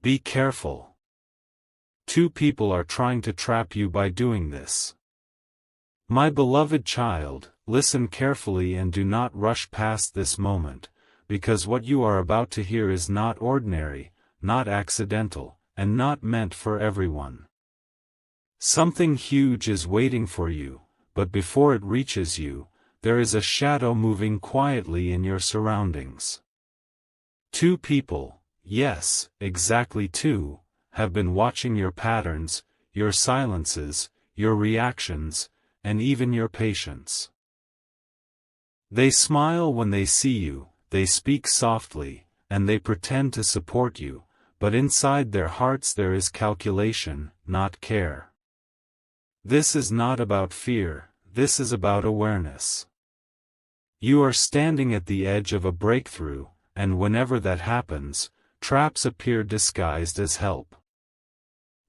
Be careful. Two people are trying to trap you by doing this. My beloved child, listen carefully and do not rush past this moment, because what you are about to hear is not ordinary, not accidental, and not meant for everyone. Something huge is waiting for you, but before it reaches you, there is a shadow moving quietly in your surroundings. Two people, yes, exactly two, have been watching your patterns, your silences, your reactions, and even your patience. They smile when they see you, they speak softly, and they pretend to support you, but inside their hearts there is calculation, not care. This is not about fear, this is about awareness. You are standing at the edge of a breakthrough, and whenever that happens, traps appear disguised as help.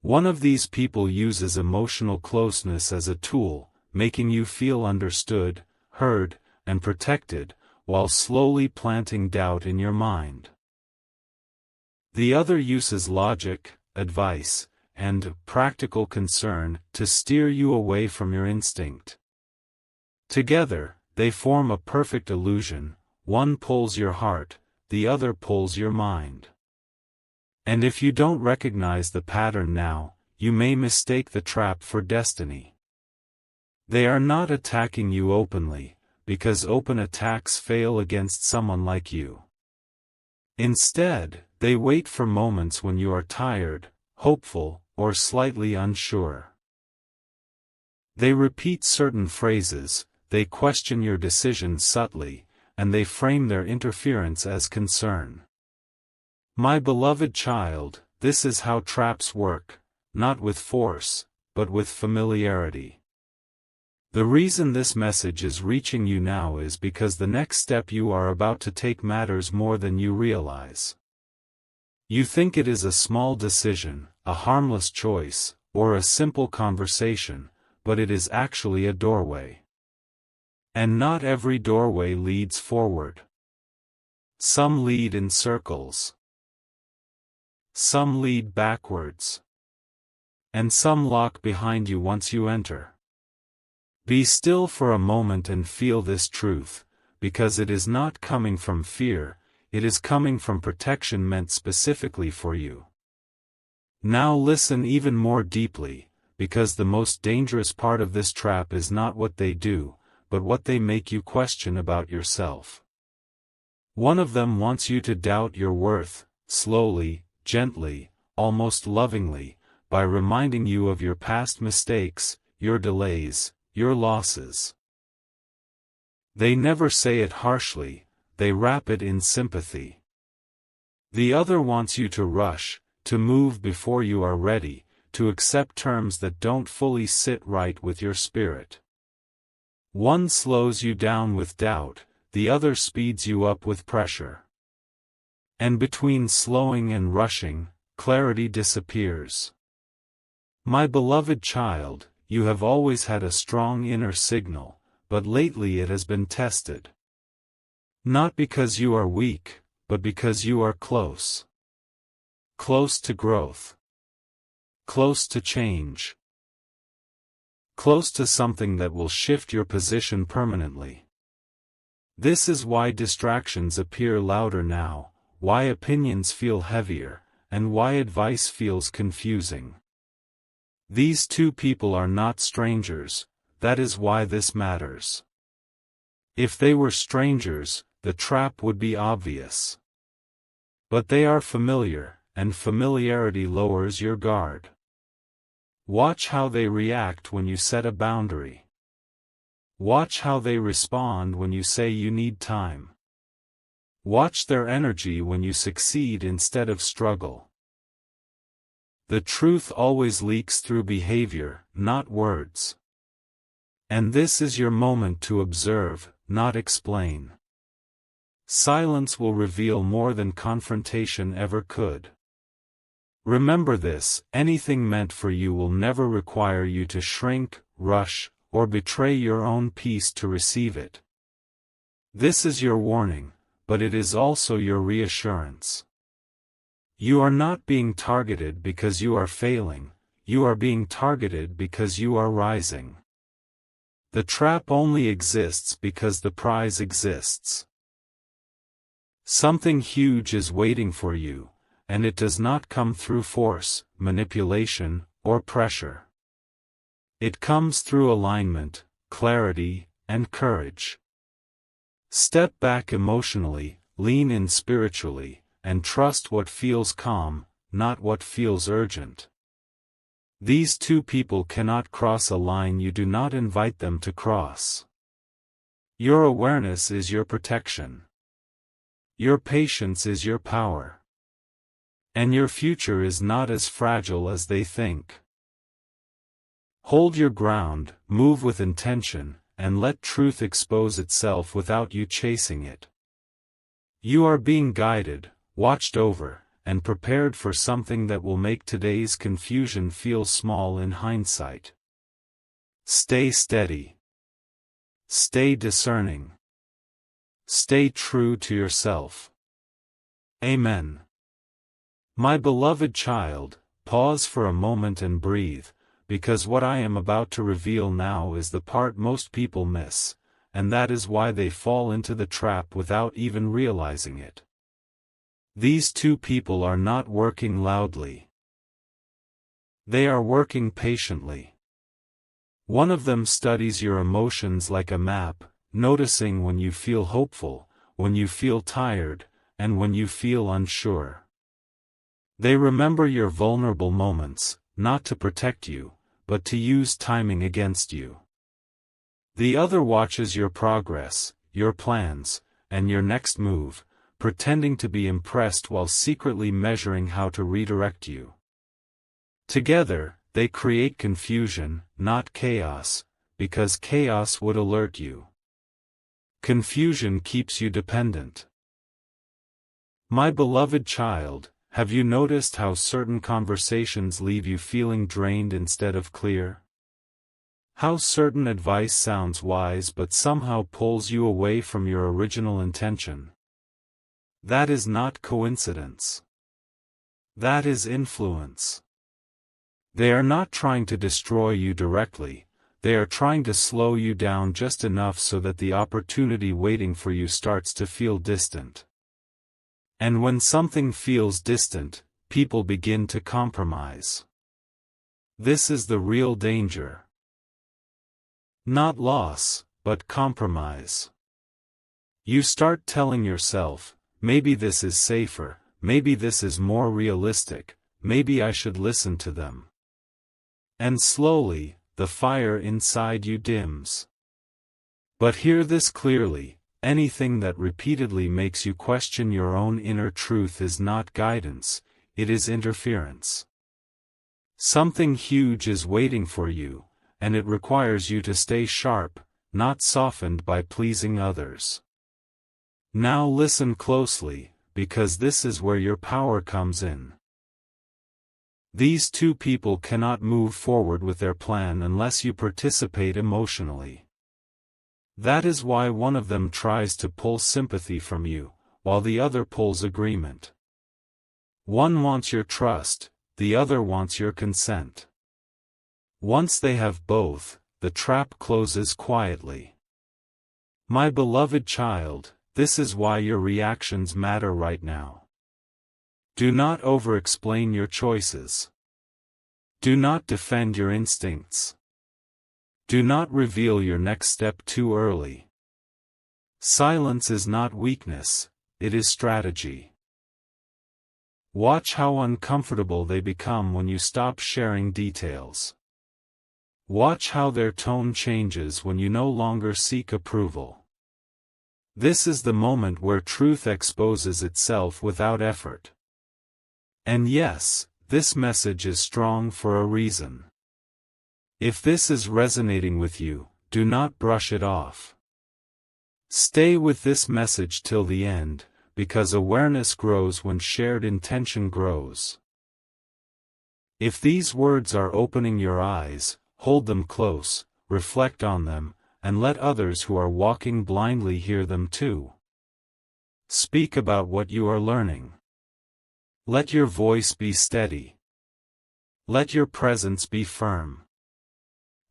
One of these people uses emotional closeness as a tool, making you feel understood, heard, and protected, while slowly planting doubt in your mind. The other uses logic, advice, and practical concern to steer you away from your instinct. Together, they form a perfect illusion. One pulls your heart, the other pulls your mind. And if you don't recognize the pattern now, you may mistake the trap for destiny. They are not attacking you openly, because open attacks fail against someone like you. Instead, they wait for moments when you are tired, hopeful, or slightly unsure. They repeat certain phrases, they question your decisions subtly, and they frame their interference as concern. My beloved child, this is how traps work, not with force, but with familiarity. The reason this message is reaching you now is because the next step you are about to take matters more than you realize. You think it is a small decision, a harmless choice, or a simple conversation, but it is actually a doorway. And not every doorway leads forward. Some lead in circles. Some lead backwards. And some lock behind you once you enter. Be still for a moment and feel this truth, because it is not coming from fear, it is coming from protection meant specifically for you. Now listen even more deeply, because the most dangerous part of this trap is not what they do, but what they make you question about yourself. One of them wants you to doubt your worth, slowly, gently, almost lovingly, by reminding you of your past mistakes, your delays, your losses. They never say it harshly, they wrap it in sympathy. The other wants you to rush, to move before you are ready, to accept terms that don't fully sit right with your spirit. One slows you down with doubt, the other speeds you up with pressure. And between slowing and rushing, clarity disappears. My beloved child, you have always had a strong inner signal, but lately it has been tested. Not because you are weak, but because you are close. Close to growth. Close to change. Close to something that will shift your position permanently. This is why distractions appear louder now, why opinions feel heavier, and why advice feels confusing. These two people are not strangers, that is why this matters. If they were strangers, the trap would be obvious. But they are familiar, and familiarity lowers your guard. Watch how they react when you set a boundary. Watch how they respond when you say you need time. Watch their energy when you succeed instead of struggle. The truth always leaks through behavior, not words. And this is your moment to observe, not explain. Silence will reveal more than confrontation ever could. Remember this, anything meant for you will never require you to shrink, rush, or betray your own peace to receive it. This is your warning, but it is also your reassurance. You are not being targeted because you are failing, you are being targeted because you are rising. The trap only exists because the prize exists. Something huge is waiting for you, and it does not come through force, manipulation, or pressure. It comes through alignment, clarity, and courage. Step back emotionally, lean in spiritually, and trust what feels calm, not what feels urgent. These two people cannot cross a line you do not invite them to cross. Your awareness is your protection. Your patience is your power. And your future is not as fragile as they think. Hold your ground, move with intention, and let truth expose itself without you chasing it. You are being guided, watched over, and prepared for something that will make today's confusion feel small in hindsight. Stay steady. Stay discerning. Stay true to yourself. Amen. My beloved child, pause for a moment and breathe, because what I am about to reveal now is the part most people miss, and that is why they fall into the trap without even realizing it. These two people are not working loudly. They are working patiently. One of them studies your emotions like a map, noticing when you feel hopeful, when you feel tired, and when you feel unsure. They remember your vulnerable moments, not to protect you, but to use timing against you. The other watches your progress, your plans, and your next move, pretending to be impressed while secretly measuring how to redirect you. Together, they create confusion, not chaos, because chaos would alert you. Confusion keeps you dependent. My beloved child, have you noticed how certain conversations leave you feeling drained instead of clear? How certain advice sounds wise but somehow pulls you away from your original intention? That is not coincidence. That is influence. They are not trying to destroy you directly, they are trying to slow you down just enough so that the opportunity waiting for you starts to feel distant. And when something feels distant, people begin to compromise. This is the real danger. Not loss, but compromise. You start telling yourself, maybe this is safer, maybe this is more realistic, maybe I should listen to them. And slowly, the fire inside you dims. But hear this clearly, anything that repeatedly makes you question your own inner truth is not guidance, it is interference. Something huge is waiting for you, and it requires you to stay sharp, not softened by pleasing others. Now listen closely, because this is where your power comes in. These two people cannot move forward with their plan unless you participate emotionally. That is why one of them tries to pull sympathy from you, while the other pulls agreement. One wants your trust, the other wants your consent. Once they have both, the trap closes quietly. My beloved child, this is why your reactions matter right now. Do not over-explain your choices. Do not defend your instincts. Do not reveal your next step too early. Silence is not weakness, it is strategy. Watch how uncomfortable they become when you stop sharing details. Watch how their tone changes when you no longer seek approval. This is the moment where truth exposes itself without effort. And yes, this message is strong for a reason. If this is resonating with you, do not brush it off. Stay with this message till the end, because awareness grows when shared intention grows. If these words are opening your eyes, hold them close, reflect on them, and let others who are walking blindly hear them too. Speak about what you are learning. Let your voice be steady. Let your presence be firm.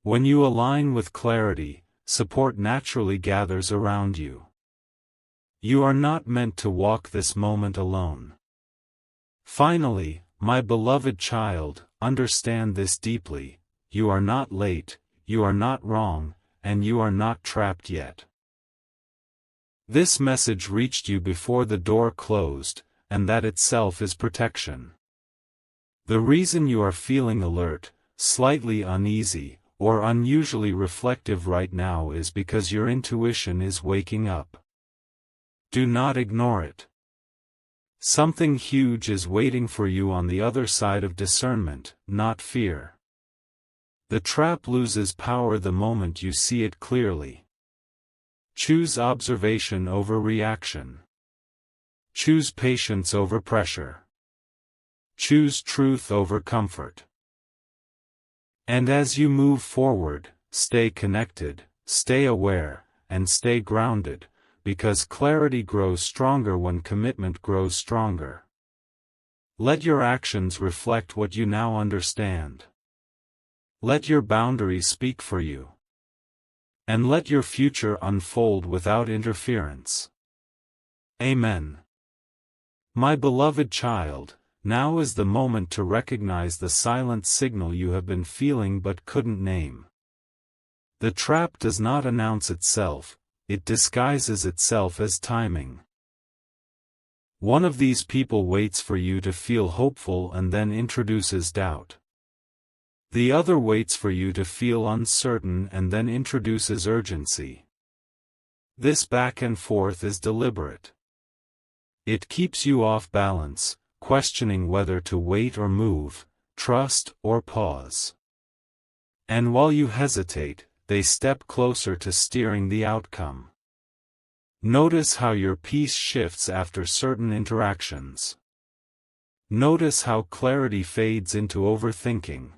When you align with clarity, support naturally gathers around you. You are not meant to walk this moment alone. Finally, my beloved child, understand this deeply: you are not late, you are not wrong, and you are not trapped yet. This message reached you before the door closed, and that itself is protection. The reason you are feeling alert, slightly uneasy, or unusually reflective right now is because your intuition is waking up. Do not ignore it. Something huge is waiting for you on the other side of discernment, not fear. The trap loses power the moment you see it clearly. Choose observation over reaction. Choose patience over pressure. Choose truth over comfort. And as you move forward, stay connected, stay aware, and stay grounded, because clarity grows stronger when commitment grows stronger. Let your actions reflect what you now understand. Let your boundaries speak for you. And let your future unfold without interference. Amen. My beloved child, now is the moment to recognize the silent signal you have been feeling but couldn't name. The trap does not announce itself, it disguises itself as timing. One of these people waits for you to feel hopeful and then introduces doubt. The other waits for you to feel uncertain and then introduces urgency. This back and forth is deliberate. It keeps you off balance, questioning whether to wait or move, trust or pause. And while you hesitate, they step closer to steering the outcome. Notice how your peace shifts after certain interactions. Notice how clarity fades into overthinking.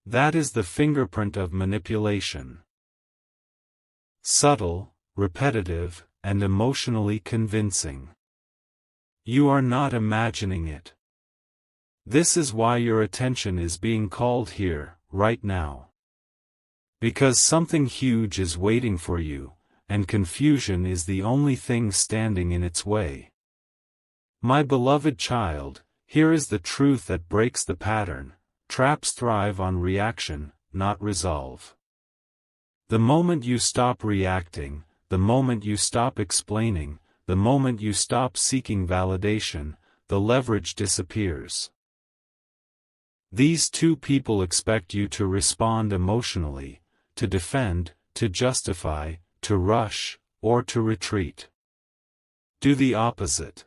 That is the fingerprint of manipulation. Subtle, repetitive, and emotionally convincing. You are not imagining it. This is why your attention is being called here, right now. Because something huge is waiting for you, and confusion is the only thing standing in its way. My beloved child, here is the truth that breaks the pattern: traps thrive on reaction, not resolve. The moment you stop reacting, the moment you stop explaining, the moment you stop seeking validation, the leverage disappears. These two people expect you to respond emotionally, to defend, to justify, to rush, or to retreat. Do the opposite.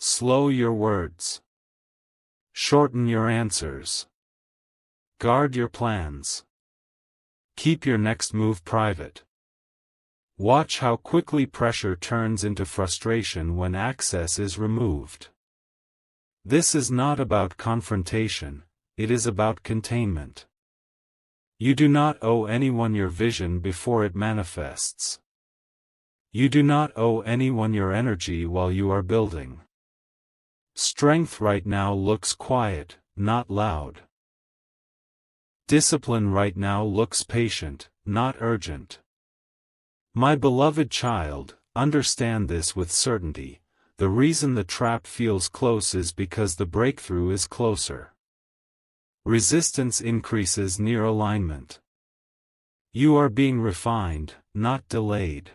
Slow your words. Shorten your answers. Guard your plans. Keep your next move private. Watch how quickly pressure turns into frustration when access is removed. This is not about confrontation, it is about containment. You do not owe anyone your vision before it manifests. You do not owe anyone your energy while you are building. Strength right now looks quiet, not loud. Discipline right now looks patient, not urgent. My beloved child, understand this with certainty: the reason the trap feels close is because the breakthrough is closer. Resistance increases near alignment. You are being refined, not delayed.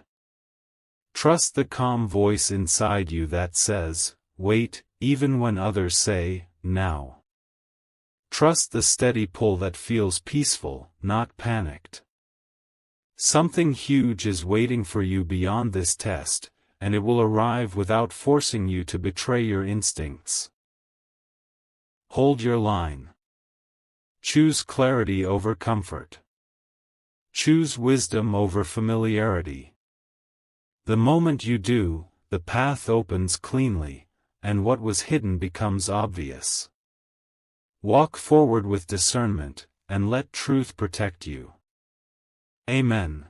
Trust the calm voice inside you that says, wait, even when others say, now. Trust the steady pull that feels peaceful, not panicked. Something huge is waiting for you beyond this test, and it will arrive without forcing you to betray your instincts. Hold your line. Choose clarity over comfort. Choose wisdom over familiarity. The moment you do, the path opens cleanly, and what was hidden becomes obvious. Walk forward with discernment, and let truth protect you. Amen.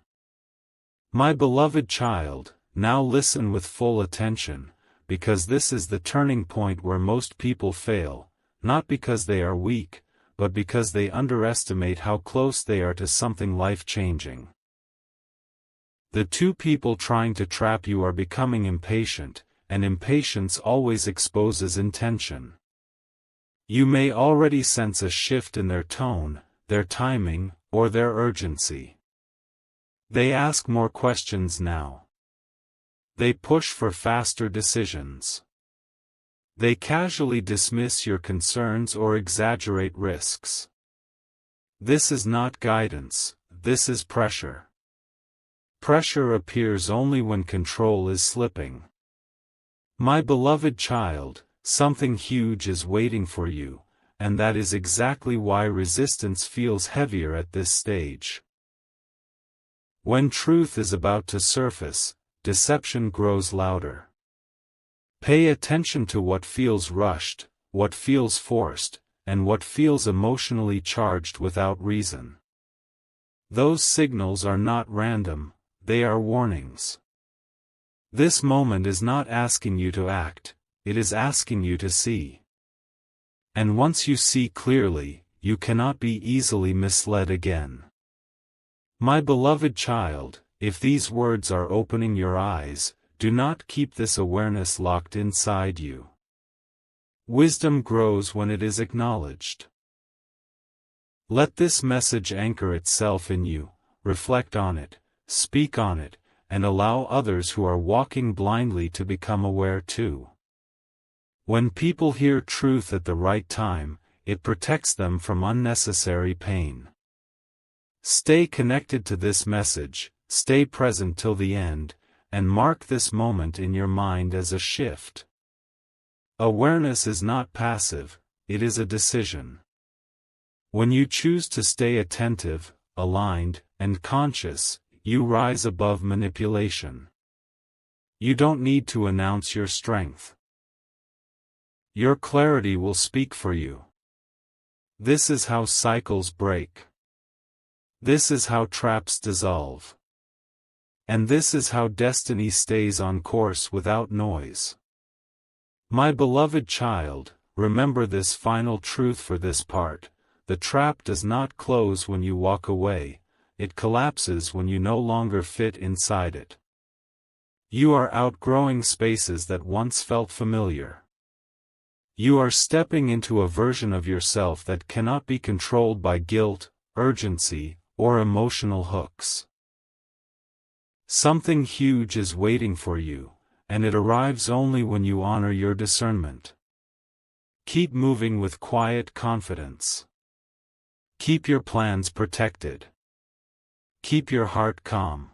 My beloved child, now listen with full attention, because this is the turning point where most people fail, not because they are weak, but because they underestimate how close they are to something life-changing. The two people trying to trap you are becoming impatient, and impatience always exposes intention. You may already sense a shift in their tone, their timing, or their urgency. They ask more questions now. They push for faster decisions. They casually dismiss your concerns or exaggerate risks. This is not guidance, this is pressure. Pressure appears only when control is slipping. My beloved child, something huge is waiting for you, and that is exactly why resistance feels heavier at this stage. When truth is about to surface, deception grows louder. Pay attention to what feels rushed, what feels forced, and what feels emotionally charged without reason. Those signals are not random, they are warnings. This moment is not asking you to act, it is asking you to see. And once you see clearly, you cannot be easily misled again. My beloved child, if these words are opening your eyes, do not keep this awareness locked inside you. Wisdom grows when it is acknowledged. Let this message anchor itself in you, reflect on it, speak on it, and allow others who are walking blindly to become aware too. When people hear truth at the right time, it protects them from unnecessary pain. Stay connected to this message, stay present till the end, and mark this moment in your mind as a shift. Awareness is not passive, it is a decision. When you choose to stay attentive, aligned, and conscious, you rise above manipulation. You don't need to announce your strength. Your clarity will speak for you. This is how cycles break. This is how traps dissolve. And this is how destiny stays on course without noise. My beloved child, remember this final truth for this part: the trap does not close when you walk away, it collapses when you no longer fit inside it. You are outgrowing spaces that once felt familiar. You are stepping into a version of yourself that cannot be controlled by guilt, urgency, or emotional hooks. Something huge is waiting for you, and it arrives only when you honor your discernment. Keep moving with quiet confidence. Keep your plans protected. Keep your heart calm.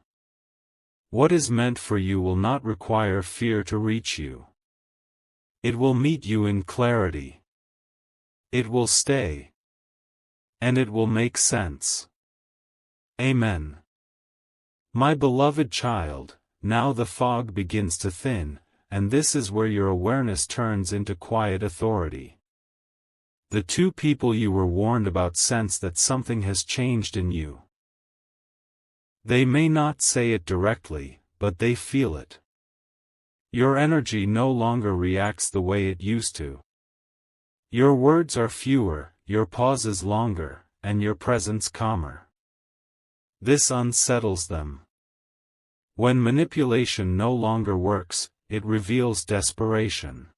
What is meant for you will not require fear to reach you. It will meet you in clarity. It will stay. And it will make sense. Amen. My beloved child, now the fog begins to thin, and this is where your awareness turns into quiet authority. The two people you were warned about sense that something has changed in you. They may not say it directly, but they feel it. Your energy no longer reacts the way it used to. Your words are fewer, your pauses longer, and your presence calmer. This unsettles them. When manipulation no longer works, it reveals desperation.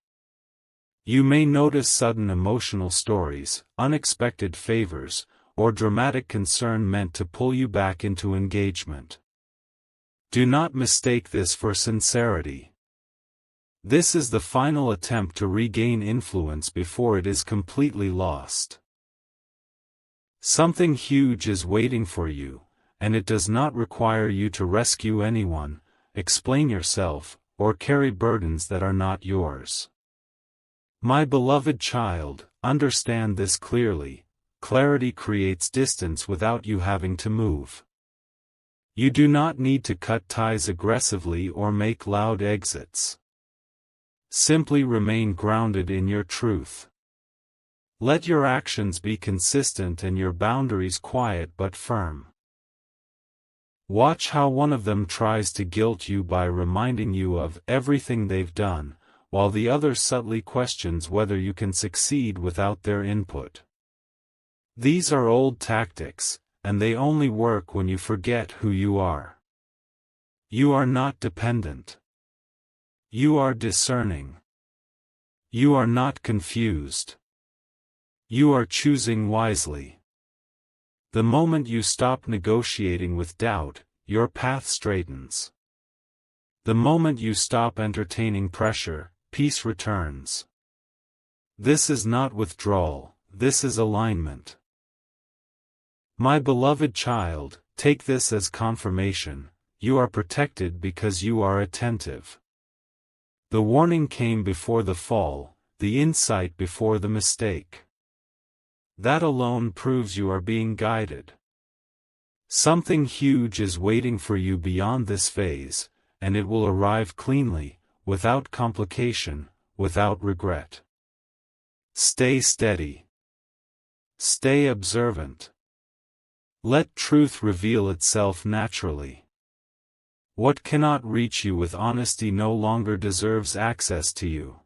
You may notice sudden emotional stories, unexpected favors, or dramatic concern meant to pull you back into engagement. Do not mistake this for sincerity. This is the final attempt to regain influence before it is completely lost. Something huge is waiting for you, and it does not require you to rescue anyone, explain yourself, or carry burdens that are not yours. My beloved child, understand this clearly. Clarity creates distance without you having to move. You do not need to cut ties aggressively or make loud exits. Simply remain grounded in your truth. Let your actions be consistent and your boundaries quiet but firm. Watch how one of them tries to guilt you by reminding you of everything they've done, while the other subtly questions whether you can succeed without their input. These are old tactics, and they only work when you forget who you are. You are not dependent. You are discerning. You are not confused. You are choosing wisely. The moment you stop negotiating with doubt, your path straightens. The moment you stop entertaining pressure, peace returns. This is not withdrawal, this is alignment. My beloved child, take this as confirmation: you are protected because you are attentive. The warning came before the fall, the insight before the mistake. That alone proves you are being guided. Something huge is waiting for you beyond this phase, and it will arrive cleanly, without complication, without regret. Stay steady. Stay observant. Let truth reveal itself naturally. What cannot reach you with honesty no longer deserves access to you.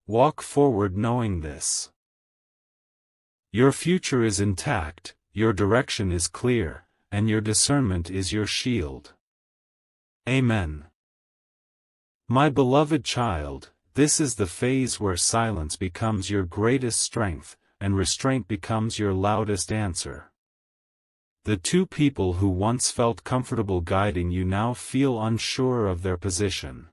Walk forward knowing this. Your future is intact, your direction is clear, and your discernment is your shield. Amen. My beloved child, this is the phase where silence becomes your greatest strength, and restraint becomes your loudest answer. The two people who once felt comfortable guiding you now feel unsure of their position.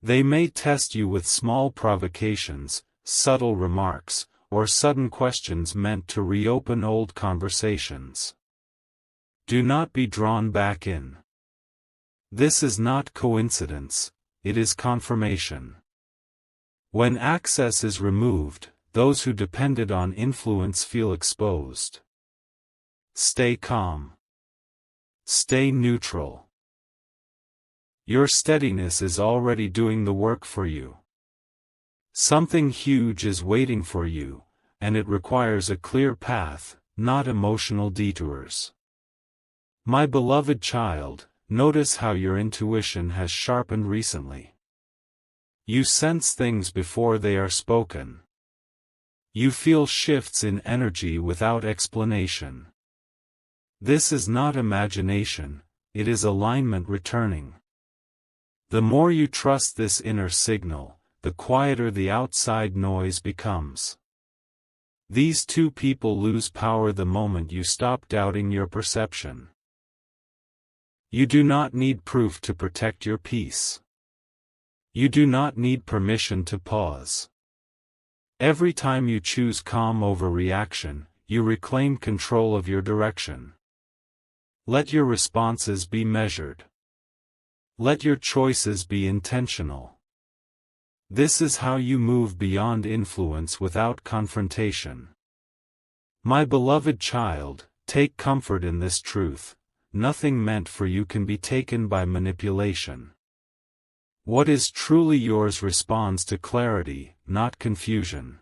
They may test you with small provocations, subtle remarks, or sudden questions meant to reopen old conversations. Do not be drawn back in. This is not coincidence, it is confirmation. When access is removed, those who depended on influence feel exposed. Stay calm. Stay neutral. Your steadiness is already doing the work for you. Something huge is waiting for you, and it requires a clear path, not emotional detours. My beloved child, notice how your intuition has sharpened recently. You sense things before they are spoken. You feel shifts in energy without explanation. This is not imagination, it is alignment returning. The more you trust this inner signal, the quieter the outside noise becomes. These two people lose power the moment you stop doubting your perception. You do not need proof to protect your peace. You do not need permission to pause. Every time you choose calm over reaction, you reclaim control of your direction. Let your responses be measured. Let your choices be intentional. This is how you move beyond influence without confrontation. My beloved child, take comfort in this truth: nothing meant for you can be taken by manipulation. What is truly yours responds to clarity, not confusion.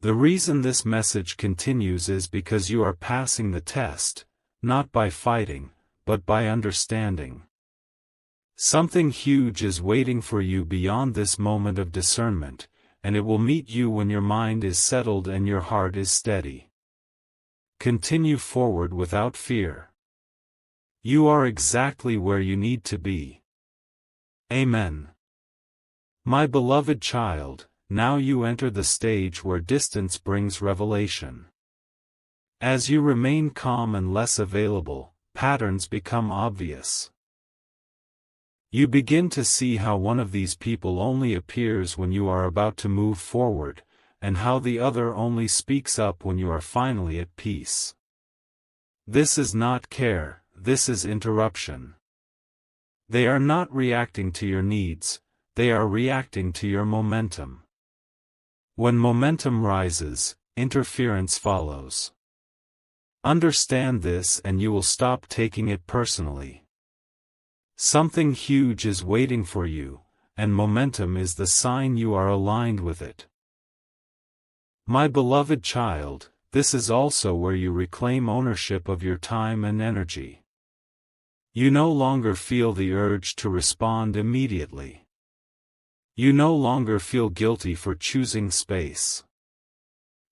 The reason this message continues is because you are passing the test, not by fighting, but by understanding. Something huge is waiting for you beyond this moment of discernment, and it will meet you when your mind is settled and your heart is steady. Continue forward without fear. You are exactly where you need to be. Amen. My beloved child, now you enter the stage where distance brings revelation. As you remain calm and less available, patterns become obvious. You begin to see how one of these people only appears when you are about to move forward, and how the other only speaks up when you are finally at peace. This is not care, this is interruption. They are not reacting to your needs, they are reacting to your momentum. When momentum rises, interference follows. Understand this and you will stop taking it personally. Something huge is waiting for you, and momentum is the sign you are aligned with it. My beloved child, this is also where you reclaim ownership of your time and energy. You no longer feel the urge to respond immediately. You no longer feel guilty for choosing space.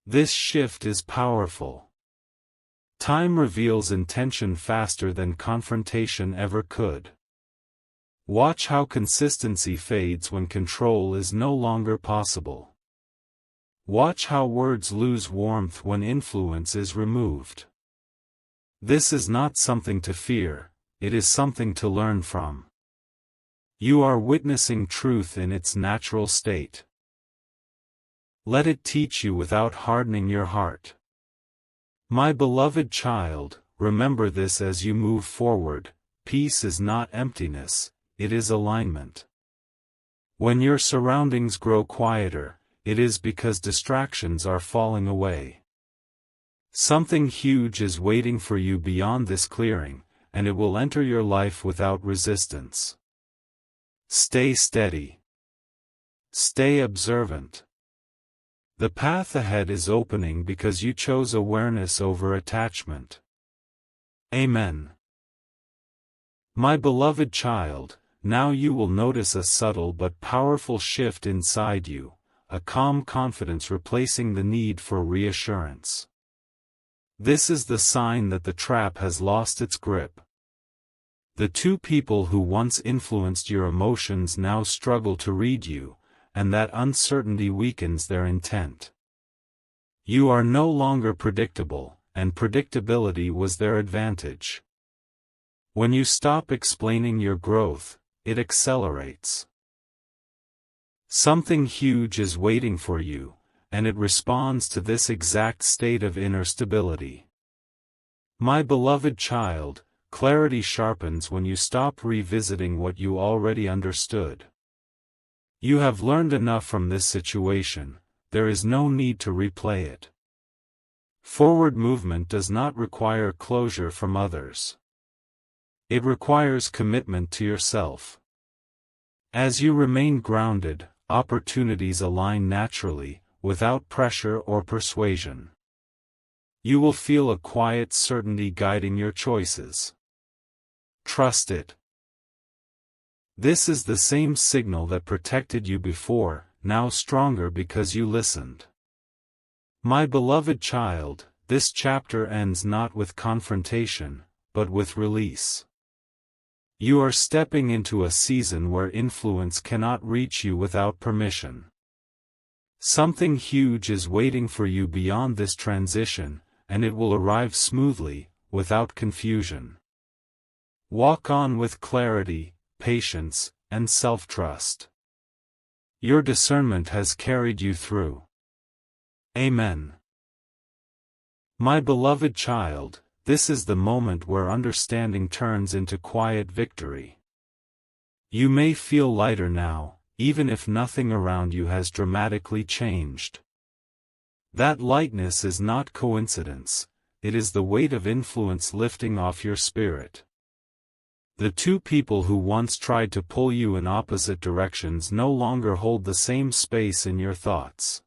This shift is powerful. Time reveals intention faster than confrontation ever could. Watch how consistency fades when control is no longer possible. Watch how words lose warmth when influence is removed. This is not something to fear, it is something to learn from. You are witnessing truth in its natural state. Let it teach you without hardening your heart. My beloved child, remember this as you move forward: peace is not emptiness, it is alignment. When your surroundings grow quieter, it is because distractions are falling away. Something huge is waiting for you beyond this clearing, and it will enter your life without resistance. Stay steady. Stay observant. The path ahead is opening because you chose awareness over attachment. Amen. My beloved child, now you will notice a subtle but powerful shift inside you, a calm confidence replacing the need for reassurance. This is the sign that the trap has lost its grip. The two people who once influenced your emotions now struggle to read you, and that uncertainty weakens their intent. You are no longer predictable, and predictability was their advantage. When you stop explaining your growth, it accelerates. Something huge is waiting for you, and it responds to this exact state of inner stability. My beloved child, clarity sharpens when you stop revisiting what you already understood. You have learned enough from this situation, there is no need to replay it. Forward movement does not require closure from others. It requires commitment to yourself. As you remain grounded, opportunities align naturally, without pressure or persuasion. You will feel a quiet certainty guiding your choices. Trust it. This is the same signal that protected you before, now stronger because you listened. My beloved child, this chapter ends not with confrontation, but with release. You are stepping into a season where influence cannot reach you without permission. Something huge is waiting for you beyond this transition, and it will arrive smoothly, without confusion. Walk on with clarity, patience, and self-trust. Your discernment has carried you through. Amen. My beloved child, this is the moment where understanding turns into quiet victory. You may feel lighter now, even if nothing around you has dramatically changed. That lightness is not coincidence, it is the weight of influence lifting off your spirit. The two people who once tried to pull you in opposite directions no longer hold the same space in your thoughts.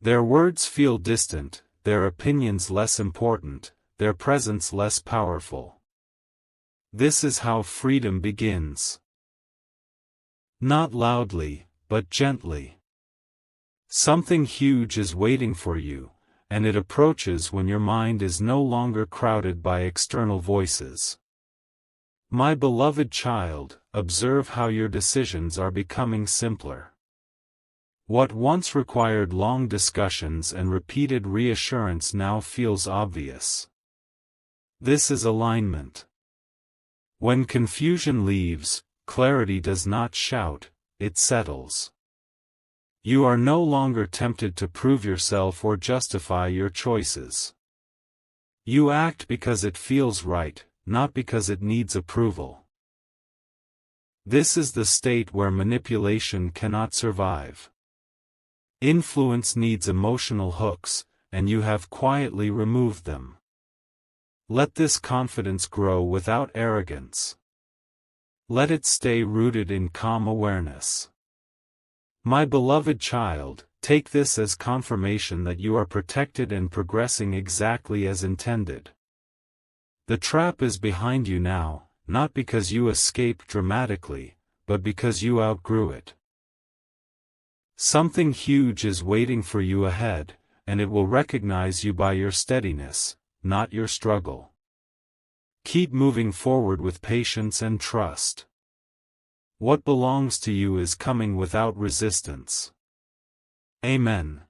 Their words feel distant, their opinions less important, their presence less powerful. This is how freedom begins. Not loudly, but gently. Something huge is waiting for you, and it approaches when your mind is no longer crowded by external voices. My beloved child, observe how your decisions are becoming simpler. What once required long discussions and repeated reassurance now feels obvious. This is alignment. When confusion leaves, clarity does not shout, it settles. You are no longer tempted to prove yourself or justify your choices. You act because it feels right, not because it needs approval. This is the state where manipulation cannot survive. Influence needs emotional hooks, and you have quietly removed them. Let this confidence grow without arrogance. Let it stay rooted in calm awareness. My beloved child, take this as confirmation that you are protected and progressing exactly as intended. The trap is behind you now, not because you escaped dramatically, but because you outgrew it. Something huge is waiting for you ahead, and it will recognize you by your steadiness, not your struggle. Keep moving forward with patience and trust. What belongs to you is coming without resistance. Amen.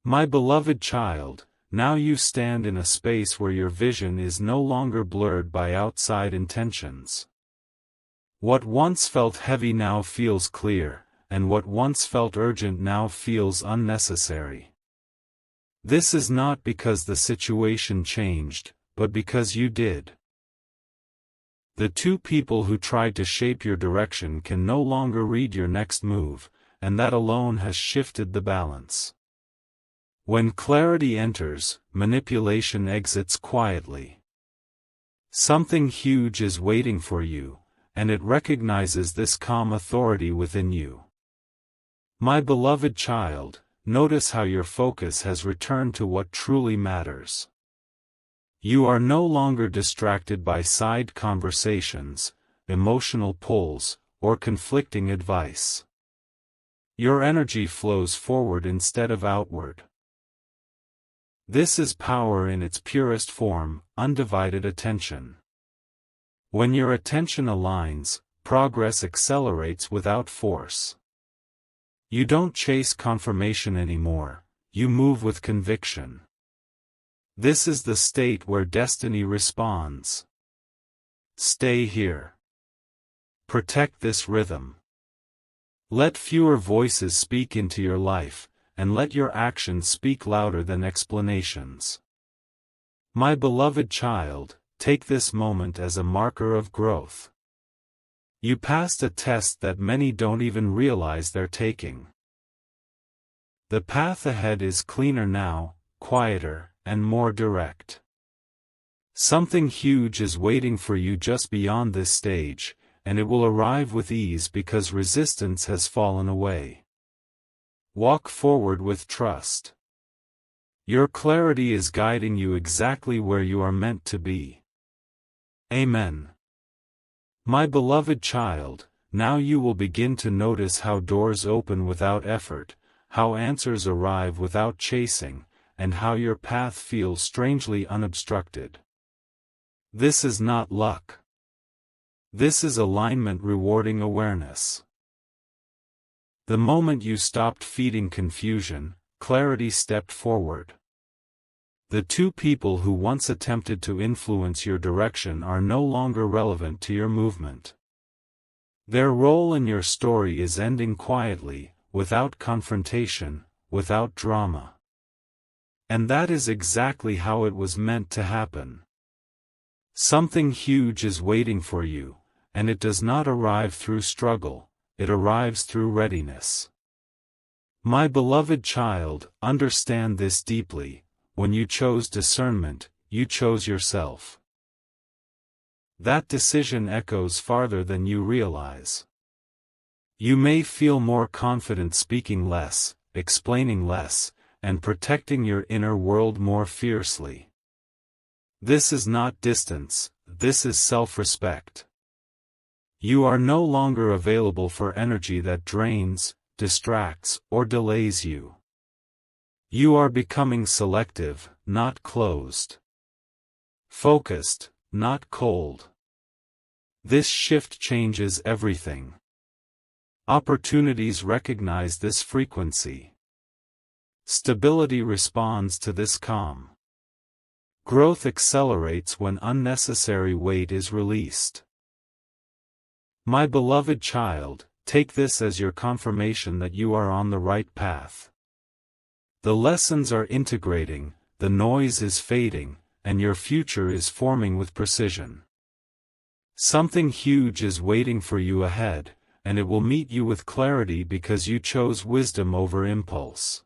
My beloved child, now you stand in a space where your vision is no longer blurred by outside intentions. What once felt heavy now feels clear, and what once felt urgent now feels unnecessary. This is not because the situation changed, but because you did. The two people who tried to shape your direction can no longer read your next move, and that alone has shifted the balance. When clarity enters, manipulation exits quietly. Something huge is waiting for you, and it recognizes this calm authority within you. My beloved child, notice how your focus has returned to what truly matters. You are no longer distracted by side conversations, emotional pulls, or conflicting advice. Your energy flows forward instead of outward. This is power in its purest form, undivided attention. When your attention aligns, progress accelerates without force. You don't chase confirmation anymore, you move with conviction. This is the state where destiny responds. Stay here. Protect this rhythm. Let fewer voices speak into your life, and let your actions speak louder than explanations. My beloved child, take this moment as a marker of growth. You passed a test that many don't even realize they're taking. The path ahead is cleaner now, quieter, and more direct. Something huge is waiting for you just beyond this stage, and it will arrive with ease because resistance has fallen away. Walk forward with trust. Your clarity is guiding you exactly where you are meant to be. Amen. My beloved child, now you will begin to notice how doors open without effort, how answers arrive without chasing, and how your path feels strangely unobstructed. This is not luck. This is alignment rewarding awareness. The moment you stopped feeding confusion, clarity stepped forward. The two people who once attempted to influence your direction are no longer relevant to your movement. Their role in your story is ending quietly, without confrontation, without drama. And that is exactly how it was meant to happen. Something huge is waiting for you, and it does not arrive through struggle, it arrives through readiness. My beloved child, understand this deeply. When you chose discernment, you chose yourself. That decision echoes farther than you realize. You may feel more confident speaking less, explaining less, and protecting your inner world more fiercely. This is not distance, this is self-respect. You are no longer available for energy that drains, distracts, or delays you. You are becoming selective, not closed. Focused, not cold. This shift changes everything. Opportunities recognize this frequency. Stability responds to this calm. Growth accelerates when unnecessary weight is released. My beloved child, take this as your confirmation that you are on the right path. The lessons are integrating, the noise is fading, and your future is forming with precision. Something huge is waiting for you ahead, and it will meet you with clarity because you chose wisdom over impulse.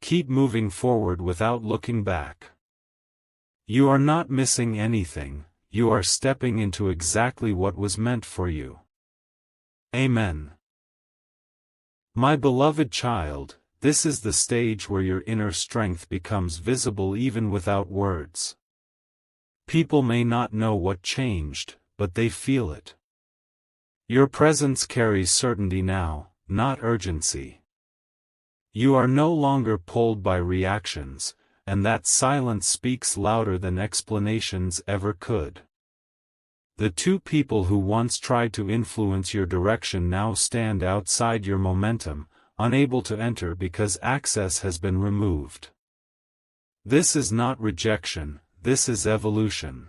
Keep moving forward without looking back. You are not missing anything, you are stepping into exactly what was meant for you. Amen. My beloved child, this is the stage where your inner strength becomes visible even without words. People may not know what changed, but they feel it. Your presence carries certainty now, not urgency. You are no longer pulled by reactions, and that silence speaks louder than explanations ever could. The two people who once tried to influence your direction now stand outside your momentum, unable to enter because access has been removed. This is not rejection, this is evolution.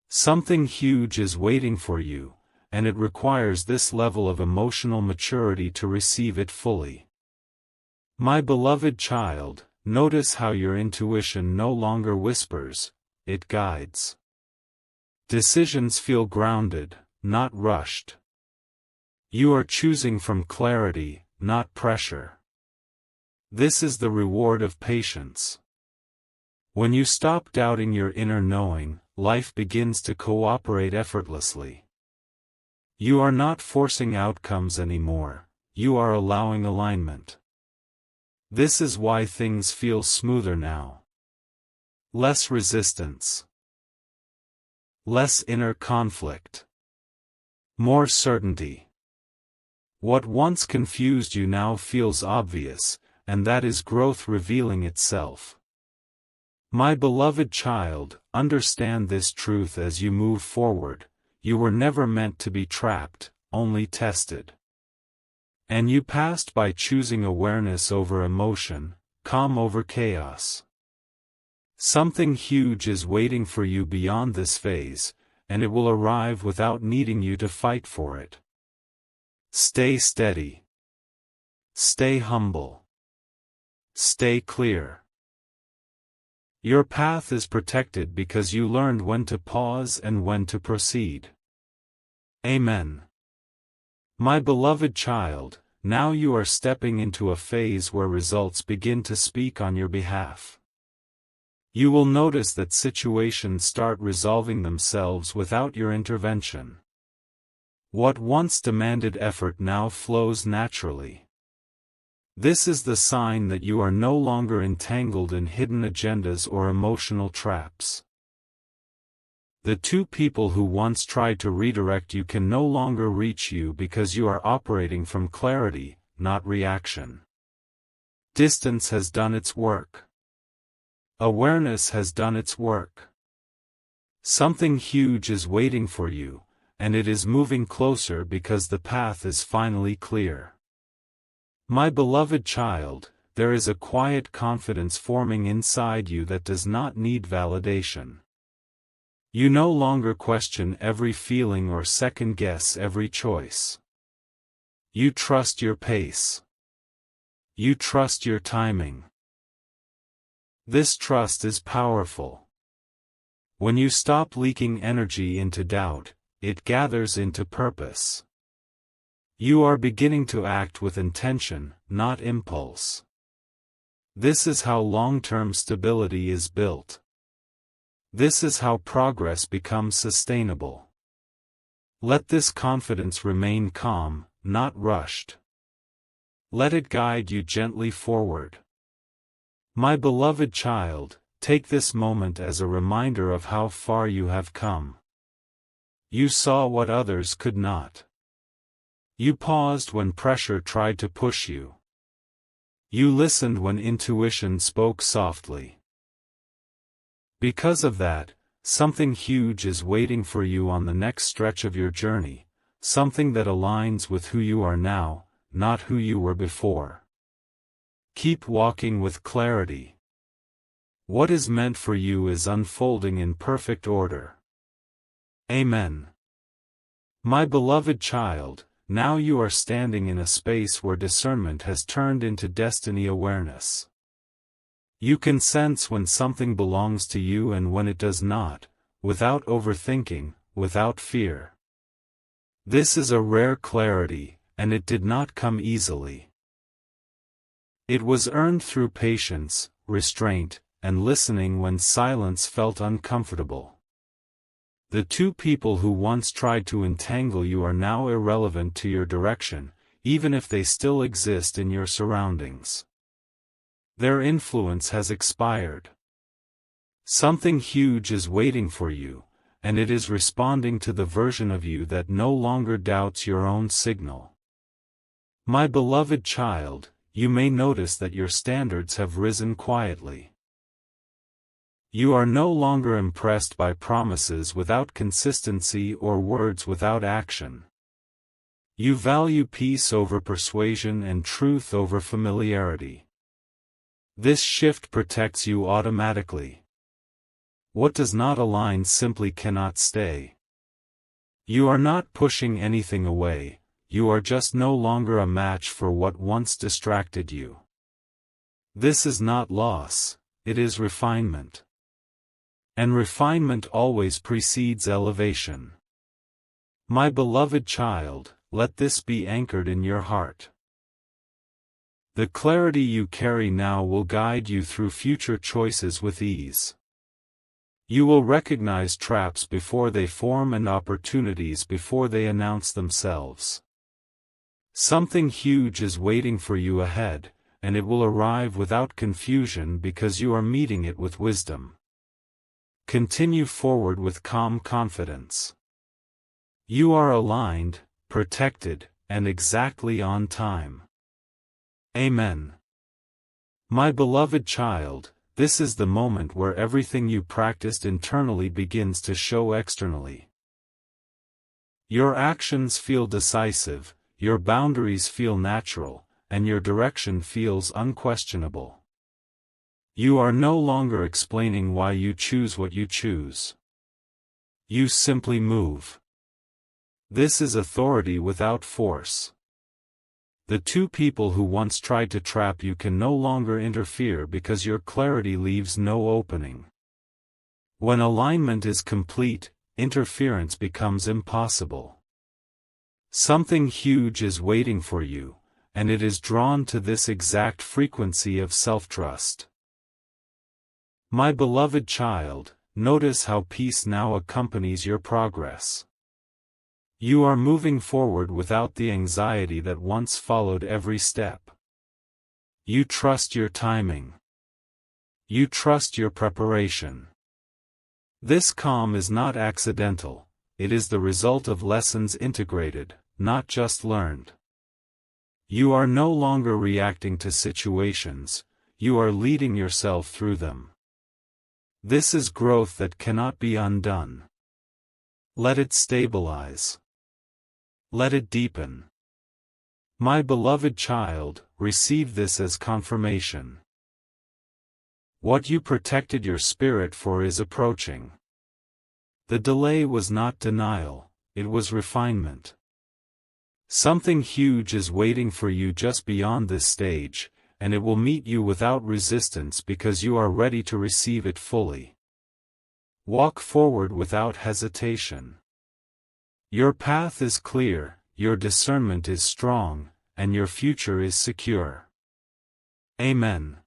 Something huge is waiting for you, and it requires this level of emotional maturity to receive it fully. My beloved child, notice how your intuition no longer whispers, it guides. Decisions feel grounded, not rushed. You are choosing from clarity, not pressure. This is the reward of patience. When you stop doubting your inner knowing, life begins to cooperate effortlessly. You are not forcing outcomes anymore, you are allowing alignment. This is why things feel smoother now. Less resistance. Less inner conflict. More certainty. What once confused you now feels obvious, and that is growth revealing itself. My beloved child, understand this truth as you move forward. You were never meant to be trapped, only tested. And you passed by choosing awareness over emotion, calm over chaos. Something huge is waiting for you beyond this phase, and it will arrive without needing you to fight for it. Stay steady. Stay humble. Stay clear. Your path is protected because you learned when to pause and when to proceed. Amen. My beloved child, now you are stepping into a phase where results begin to speak on your behalf. You will notice that situations start resolving themselves without your intervention. What once demanded effort now flows naturally. This is the sign that you are no longer entangled in hidden agendas or emotional traps. The two people who once tried to redirect you can no longer reach you because you are operating from clarity, not reaction. Distance has done its work. Awareness has done its work. Something huge is waiting for you, and it is moving closer because the path is finally clear. My beloved child, there is a quiet confidence forming inside you that does not need validation. You no longer question every feeling or second-guess every choice. You trust your pace. You trust your timing. This trust is powerful. When you stop leaking energy into doubt, it gathers into purpose. You are beginning to act with intention, not impulse. This is how long-term stability is built. This is how progress becomes sustainable. Let this confidence remain calm, not rushed. Let it guide you gently forward. My beloved child, take this moment as a reminder of how far you have come. You saw what others could not. You paused when pressure tried to push you. You listened when intuition spoke softly. Because of that, something huge is waiting for you on the next stretch of your journey, something that aligns with who you are now, not who you were before. Keep walking with clarity. What is meant for you is unfolding in perfect order. Amen. My beloved child, now you are standing in a space where discernment has turned into destiny awareness. You can sense when something belongs to you and when it does not, without overthinking, without fear. This is a rare clarity, and it did not come easily. It was earned through patience, restraint, and listening when silence felt uncomfortable. The two people who once tried to entangle you are now irrelevant to your direction, even if they still exist in your surroundings. Their influence has expired. Something huge is waiting for you, and it is responding to the version of you that no longer doubts your own signal. My beloved child, you may notice that your standards have risen quietly. You are no longer impressed by promises without consistency or words without action. You value peace over persuasion and truth over familiarity. This shift protects you automatically. What does not align simply cannot stay. You are not pushing anything away, you are just no longer a match for what once distracted you. This is not loss, it is refinement. And refinement always precedes elevation. My beloved child, let this be anchored in your heart. The clarity you carry now will guide you through future choices with ease. You will recognize traps before they form and opportunities before they announce themselves. Something huge is waiting for you ahead, and it will arrive without confusion because you are meeting it with wisdom. Continue forward with calm confidence. You are aligned, protected, and exactly on time. Amen. My beloved child, this is the moment where everything you practiced internally begins to show externally. Your actions feel decisive, your boundaries feel natural, and your direction feels unquestionable. You are no longer explaining why you choose what you choose. You simply move. This is authority without force. The two people who once tried to trap you can no longer interfere because your clarity leaves no opening. When alignment is complete, interference becomes impossible. Something huge is waiting for you, and it is drawn to this exact frequency of self-trust. My beloved child, notice how peace now accompanies your progress. You are moving forward without the anxiety that once followed every step. You trust your timing. You trust your preparation. This calm is not accidental, it is the result of lessons integrated, not just learned. You are no longer reacting to situations, you are leading yourself through them. This is growth that cannot be undone. Let it stabilize. Let it deepen. My beloved child, receive this as confirmation. What you protected your spirit for is approaching. The delay was not denial, it was refinement. Something huge is waiting for you just beyond this stage, and it will meet you without resistance because you are ready to receive it fully. Walk forward without hesitation. Your path is clear, your discernment is strong, and your future is secure. Amen.